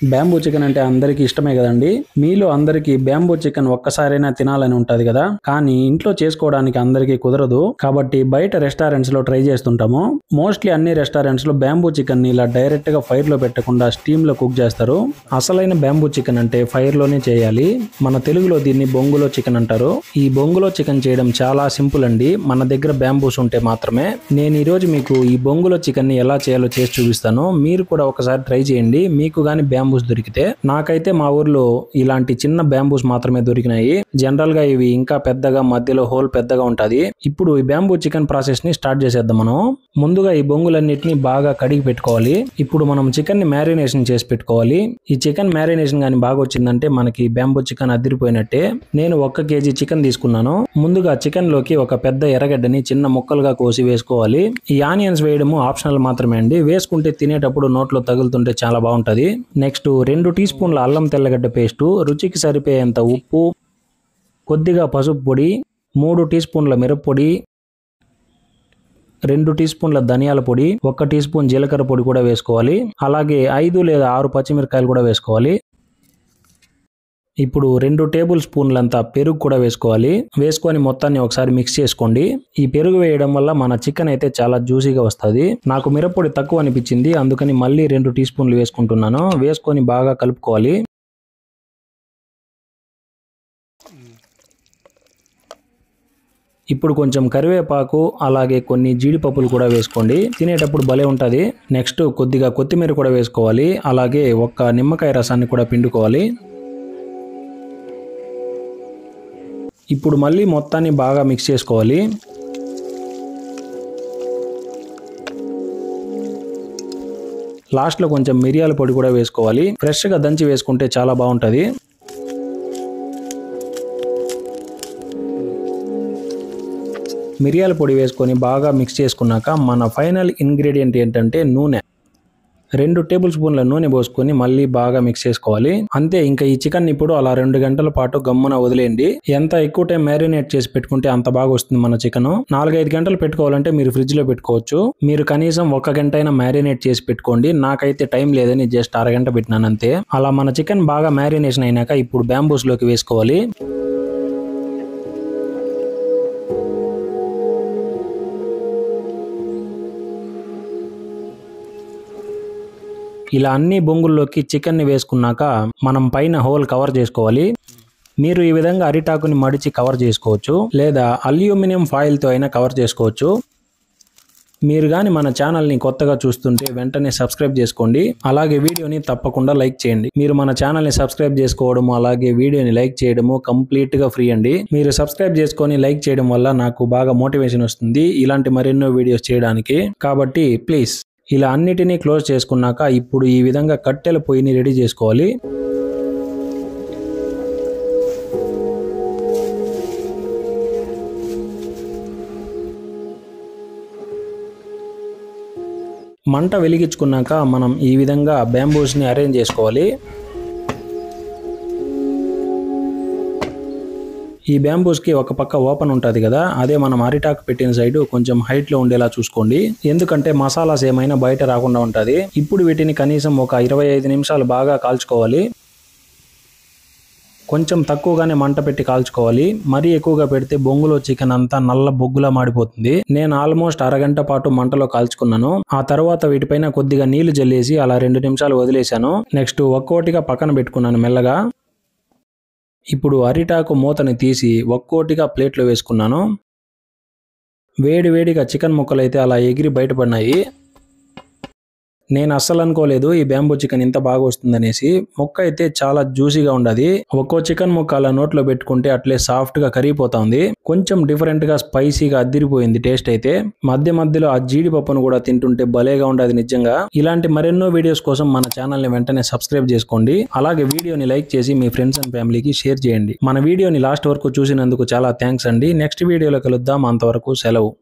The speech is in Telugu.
బ్యాంబూ చికెన్ అంటే అందరికీ ఇష్టమే కదండి. మీలో అందరికీ బ్యాంబూ చికెన్ ఒక్కసారైనా తినాలని ఉంటది కదా, కానీ ఇంట్లో చేసుకోవడానికి అందరికీ కుదరదు. కాబట్టి బయట రెస్టారెంట్స్ లో ట్రై చేస్తుంటాము. మోస్ట్లీ అన్ని రెస్టారెంట్స్ లో బ్యాంబూ చికెన్ ని ఇలా డైరెక్ట్ గా ఫైర్ లో పెట్టకుండా స్టీమ్ లో కుక్ చేస్తారు. అసలైన బ్యాంబూ చికెన్ అంటే ఫైర్ లోనే చేయాలి. మన తెలుగులో దీన్ని బొంగులో చికెన్ అంటారు. ఈ బొంగులో చికెన్ చేయడం చాలా సింపుల్ అండి, మన దగ్గర బ్యాంబూస్ ఉంటే మాత్రమే. నేను ఈ రోజు మీకు ఈ బొంగులో చికెన్ ని ఎలా చేయాలో చేసి చూపిస్తాను. మీరు కూడా ఒకసారి ట్రై చేయండి. మీకు గానీ బ్యాంబూస్ దొరికితే. నాకైతే మా ఊర్లో ఇలాంటి చిన్న బ్యాంబూస్ మాత్రమే దొరికినాయి. జనరల్ గా ఇవి ఇంకా పెద్దగా, మధ్యలో హోల్ పెద్దగా ఉంటది. ఇప్పుడు ఈ బ్యాంబూ చికెన్ ప్రాసెస్ ని స్టార్ట్ చేసేద్దాం. మనం ముందుగా ఈ బొంగులన్నిటిని బాగా కడిగి పెట్టుకోవాలి. ఇప్పుడు మనం చికెన్ ని మ్యారినేషన్ చేసి పెట్టుకోవాలి. ఈ చికెన్ మ్యారినేషన్ గానీ బాగా వచ్చిందంటే మనకి బ్యాంబూ చికెన్ అదిరిపోయినట్టే. నేను 1 కేజీ చికెన్ తీసుకున్నాను. ముందుగా చికెన్ లోకి ఒక పెద్ద ఎర్రగడ్డని చిన్న ముక్కలుగా కోసి వేసుకోవాలి. ఈ ఆనియన్స్ వేయడము ఆప్షనల్ మాత్రమే అండి. వేసుకుంటే తినేటప్పుడు నోట్లో తగులుతుంటే చాలా బాగుంటది. నెక్స్ట్ 2 టీ స్పూన్ల అల్లం తెల్లగడ్డ పేస్టు, రుచికి సరిపోయేంత ఉప్పు, కొద్దిగా పసుపు పొడి, 3 టీ స్పూన్ల మిరప్పొడి, 2 టీ స్పూన్ల ధనియాల పొడి, 1 టీ స్పూన్ జీలకర్ర పొడి కూడా వేసుకోవాలి. అలాగే 5 లేదా 6 పచ్చిమిరకాయలు కూడా వేసుకోవాలి. ఇప్పుడు 2 టేబుల్ స్పూన్లంతా పెరుగు కూడా వేసుకోవాలి. వేసుకొని మొత్తాన్ని ఒకసారి మిక్స్ చేసుకోండి. ఈ పెరుగు వేయడం వల్ల మన చికెన్ అయితే చాలా జ్యూసీగా వస్తుంది. నాకు మిరప్పొడి తక్కువ అనిపించింది, అందుకని మళ్ళీ 2 టీ స్పూన్లు వేసుకుంటున్నాను. వేసుకొని బాగా కలుపుకోవాలి. ఇప్పుడు కొంచెం కరివేపాకు, అలాగే కొన్ని జీడిపప్పులు కూడా వేసుకోండి. తినేటప్పుడు భలే ఉంటది. నెక్స్ట్ కొద్దిగా కొత్తిమీర కూడా వేసుకోవాలి. అలాగే 1 నిమ్మకాయ రసాన్ని కూడా పిండుకోవాలి. ఇప్పుడు మళ్ళీ మొత్తాన్ని బాగా మిక్స్ చేసుకోవాలి. లాస్ట్లో కొంచెం మిరియాల పొడి కూడా వేసుకోవాలి. ఫ్రెష్గా దంచి వేసుకుంటే చాలా బాగుంటుంది. మిరియాల పొడి వేసుకొని బాగా మిక్స్ చేసుకున్నాక మన ఫైనల్ ఇంగ్రీడియంట్ ఏంటంటే నూనె. 2 టేబుల్ స్పూన్ల నూనె పోసుకొని మళ్ళీ బాగా మిక్స్ చేసుకోవాలి. అంతే, ఇంకా ఈ చికెన్ ఇప్పుడు అలా 2 గంటల పాటు గమ్మున వదిలేయండి. ఎంత ఎక్కువ టైం మ్యారినేట్ చేసి పెట్టుకుంటే అంత బాగా వస్తుంది మన చికెన్. 4-5 గంటలు పెట్టుకోవాలంటే మీరు ఫ్రిడ్జ్ లో పెట్టుకోవచ్చు. మీరు కనీసం 1 గంట అయినా మ్యారినేట్ చేసి పెట్టుకోండి. నాకైతే టైం లేదని జస్ట్ అరగంట పెట్టినాను అంతే. అలా మన చికెన్ బాగా మ్యారినేషన్ అయినాక ఇప్పుడు బ్యాంబూస్ లోకి వేసుకోవాలి. ఇలా అన్ని బొంగుల్లోకి చికెన్ ని వేసుకున్నాక మనం పైన హోల్ కవర్ చేసుకోవాలి. మీరు ఈ విధంగా అరిటాకుని మడిచి కవర్ చేసుకోవచ్చు, లేదా అల్యూమినియం ఫాయిల్ తో అయినా కవర్ చేసుకోవచ్చు. మీరు గాని మన ఛానల్ ని కొత్తగా చూస్తుంటే వెంటనే సబ్స్క్రైబ్ చేసుకోండి. అలాగే వీడియోని తప్పకుండా లైక్ చేయండి. మీరు మన ఛానల్ ని సబ్స్క్రైబ్ చేసుకోవడము, అలాగే వీడియోని లైక్ చేయడము కంప్లీట్ గా ఫ్రీ అండి. మీరు సబ్స్క్రైబ్ చేసుకొని లైక్ చేయడం వల్ల నాకు బాగా మోటివేషన్ వస్తుంది ఇలాంటి మరెన్నో వీడియోస్ చేయడానికి. కాబట్టి ప్లీజ్. ఇలా అన్నిటినీ క్లోజ్ చేసుకున్నాక ఇప్పుడు ఈ విధంగా కట్టెల పొయ్యిని రెడీ చేసుకోవాలి. మంట వెలిగించుకున్నాక మనం ఈ విధంగా బ్యాంబూస్ ని అరేంజ్ చేసుకోవాలి. ఈ బ్యాంబూస్ కి ఒక పక్క ఓపెన్ ఉంటుంది కదా, అదే మనం అరిటాకు పెట్టిన సైడ్ కొంచెం హైట్ లో ఉండేలా చూసుకోండి. ఎందుకంటే మసాలాస్ ఏమైనా బయట రాకుండా ఉంటది. ఇప్పుడు వీటిని కనీసం ఒక 25 నిమిషాలు బాగా కాల్చుకోవాలి. కొంచెం తక్కువగానే మంట పెట్టి కాల్చుకోవాలి. మరీ ఎక్కువగా పెడితే బొంగులో చికెన్ అంతా నల్ల బొగ్గులా మాడిపోతుంది. నేను ఆల్మోస్ట్ అరగంట పాటు మంటలో కాల్చుకున్నాను. ఆ తర్వాత వీటిపైన కొద్దిగా నీళ్లు జల్లేసి అలా 2 నిమిషాలు వదిలేశాను. నెక్స్ట్ ఒక్కోటిగా పక్కన పెట్టుకున్నాను మెల్లగా. ఇప్పుడు అరిటాకు మూతని తీసి ఒక్కోటిగా ప్లేట్లో వేసుకున్నాను. వేడివేడిగా చికెన్ ముక్కలైతే అలా ఎగిరి బయటపడినాయి. నేను అస్సలు అనుకోలేదు ఈ బ్యాంబూ చికెన్ ఇంత బాగా వస్తుందనేసి. ముక్క అయితే చాలా జ్యూసీగా ఉండదు. ఒక్కో చికెన్ ముక్క అలా నోట్లో పెట్టుకుంటే అట్లే సాఫ్ట్ గా కరిగిపోతుంది. కొంచెం డిఫరెంట్ గా స్పైసీగా అదిరిపోయింది టేస్ట్ అయితే. మధ్య మధ్యలో ఆ జీడిపప్పును కూడా తింటుంటే భలేగా ఉండదు నిజంగా. ఇలాంటి మరెన్నో వీడియోస్ కోసం మన ఛానల్ ని వెంటనే సబ్స్క్రైబ్ చేసుకోండి. అలాగే వీడియోని లైక్ చేసి మీ ఫ్రెండ్స్ అండ్ ఫ్యామిలీకి షేర్ చేయండి. మన వీడియోని లాస్ట్ వరకు చూసినందుకు చాలా థ్యాంక్స్ అండి. నెక్స్ట్ వీడియోలో కలుద్దాం. అంతవరకు సెలవు.